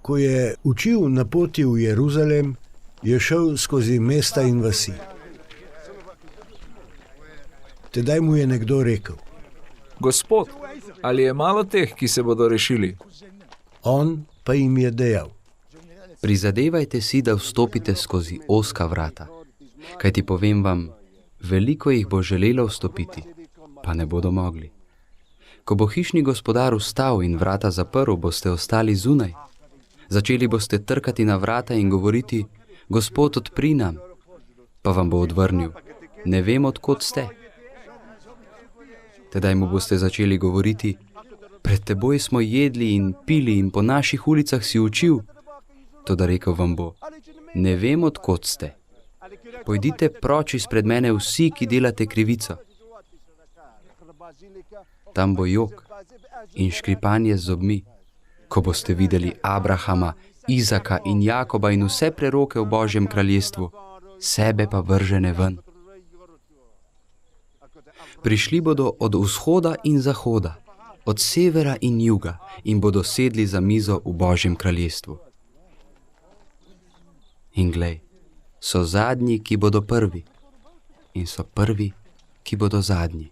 Ko je učil na poti v Jeruzalem, je šel skozi mesta in vasi. Tedaj mu je nekdo rekel: Gospod, ali je malo teh, ki se bodo rešili? On pa jim je dejal: Prizadevajte si, da vstopite skozi ozka vrata, kajti povem vam, veliko jih bo želelo vstopiti, pa ne bodo mogli. Ko bo hišni gospodar vstal in vrata zaprl, boste ostali zunaj. Začeli boste trkati na vrata in govoriti: Gospod, odpri nam. Pa vam bo odvrnil: Ne vem, od kod ste. Tedaj mu boste začeli govoriti: Pred teboj smo jedli in pili in po naših ulicah si učil. Toda rekel vam bo: Ne vem, od kod ste. Pojdite proč izpred mene vsi, ki delate krivico. Tam bo jok in škripanje z zobmi, ko boste videli Abrahama, Izaka in Jakoba in vse preroke v Božjem kraljestvu, sebe pa vržene ven. Prišli bodo od vzhoda in zahoda, od severa in juga in bodo sedli za mizo v Božjem kraljestvu. In glej, so zadnji, ki bodo prvi, in so prvi, ki bodo zadnji.